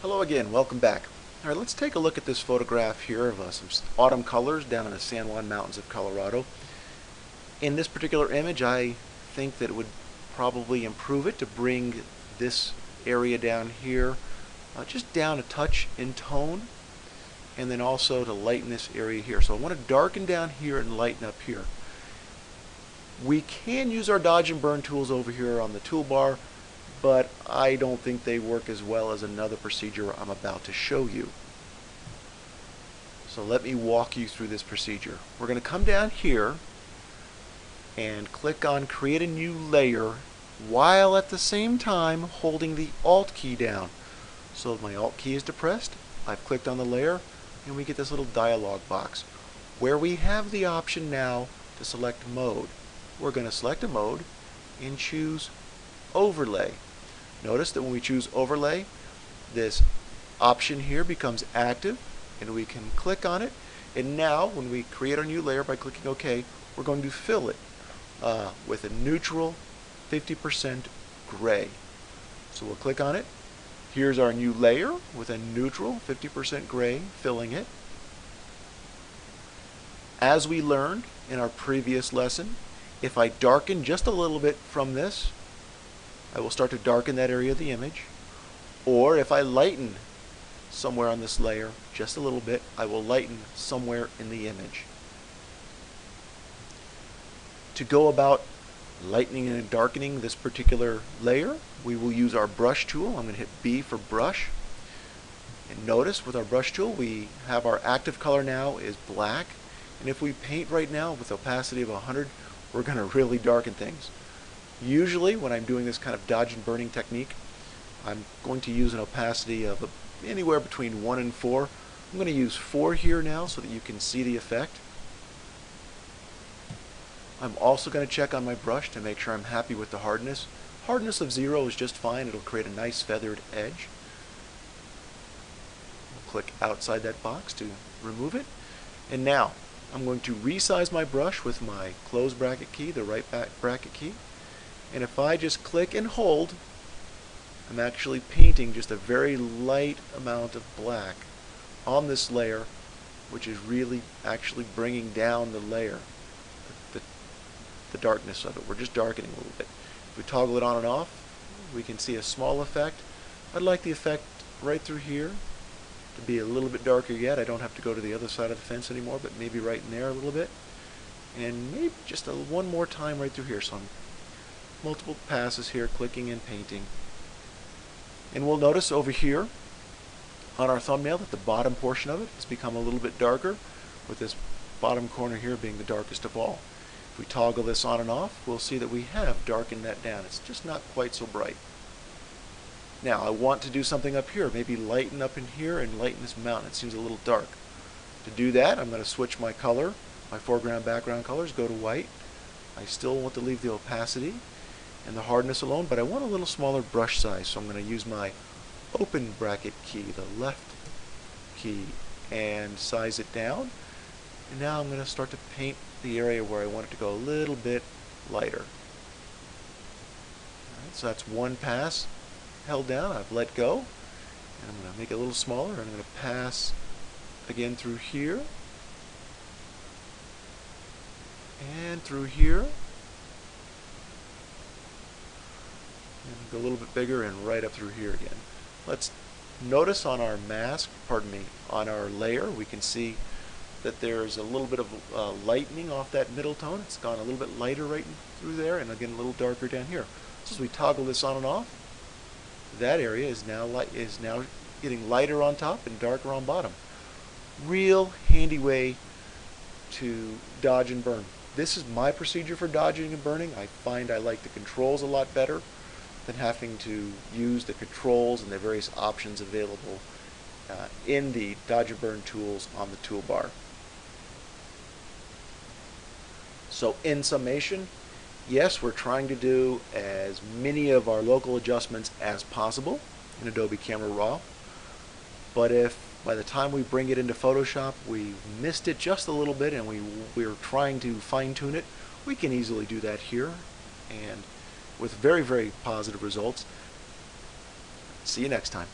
Hello again, welcome back. Alright, let's take a look at this photograph here of some autumn colors down in the San Juan Mountains of Colorado. In this particular image, I think that it would probably improve it to bring this area down here just down a touch in tone, and then also to lighten this area here. So I want to darken down here and lighten up here. We can use our dodge and burn tools over here on the toolbar, but I don't think they work as well as another procedure I'm about to show you. So let me walk you through this procedure. We're going to come down here and click on Create a New Layer while at the same time holding the Alt key down. So my Alt key is depressed, I've clicked on the layer, and we get this little dialog box where we have the option now to select mode. We're going to select a mode and choose Overlay. Notice that when we choose Overlay, this option here becomes active and we can click on it, and now when we create our new layer by clicking OK, we're going to fill it with a neutral 50% gray. So we'll click on it. Here's our new layer with a neutral 50% gray filling it. As we learned in our previous lesson, if I darken just a little bit from this, I will start to darken that area of the image. Or if I lighten somewhere on this layer just a little bit, I will lighten somewhere in the image. To go about lightening and darkening this particular layer, we will use our brush tool. I'm going to hit B for brush. And notice with our brush tool we have our active color now is black. And if we paint right now with opacity of 100, we're going to really darken things. Usually when I'm doing this kind of dodge and burning technique, I'm going to use an opacity of anywhere between 1 and 4. I'm going to use 4 here now so that you can see the effect. I'm also going to check on my brush to make sure I'm happy with the hardness. Hardness of 0 is just fine. It'll create a nice feathered edge. I'll click outside that box to remove it. And now I'm going to resize my brush with my close bracket key, the right bracket key. And if I just click and hold, I'm actually painting just a very light amount of black on this layer, which is really actually bringing down the layer, the darkness of it. We're just darkening a little bit. If we toggle it on and off, we can see a small effect. I'd like the effect right through here to be a little bit darker yet. I don't have to go to the other side of the fence anymore, but maybe right in there a little bit. And maybe just one more time right through here. So I'm multiple passes here, clicking and painting. And we'll notice over here on our thumbnail that the bottom portion of it has become a little bit darker, with this bottom corner here being the darkest of all. If we toggle this on and off, we'll see that we have darkened that down. It's just not quite so bright. Now I want to do something up here, maybe lighten up in here and lighten this mountain. It seems a little dark. To do that, I'm going to switch my color, my foreground background colors, go to white. I still want to leave the opacity and the hardness alone, but I want a little smaller brush size, so I'm going to use my open bracket key, the left key, and size it down. And now I'm going to start to paint the area where I want it to go a little bit lighter. Alright, so that's one pass held down. I've let go, and I'm going to make it a little smaller. I'm going to pass again through here and through here. And go a little bit bigger and right up through here again. Let's notice on our mask, on our layer, we can see that there's a little bit of lightening off that middle tone. It's gone a little bit lighter right through there, and again a little darker down here. So as we toggle this on and off, that area is now getting lighter on top and darker on bottom. Real handy way to dodge and burn. This is my procedure for dodging and burning. I find I like the controls a lot better than having to use the controls and the various options available in the dodge and burn tools on the toolbar. So in summation, yes, we're trying to do as many of our local adjustments as possible in Adobe Camera Raw, but if by the time we bring it into Photoshop we missed it just a little bit and we're trying to fine-tune it, we can easily do that here, and with very, very positive results. See you next time.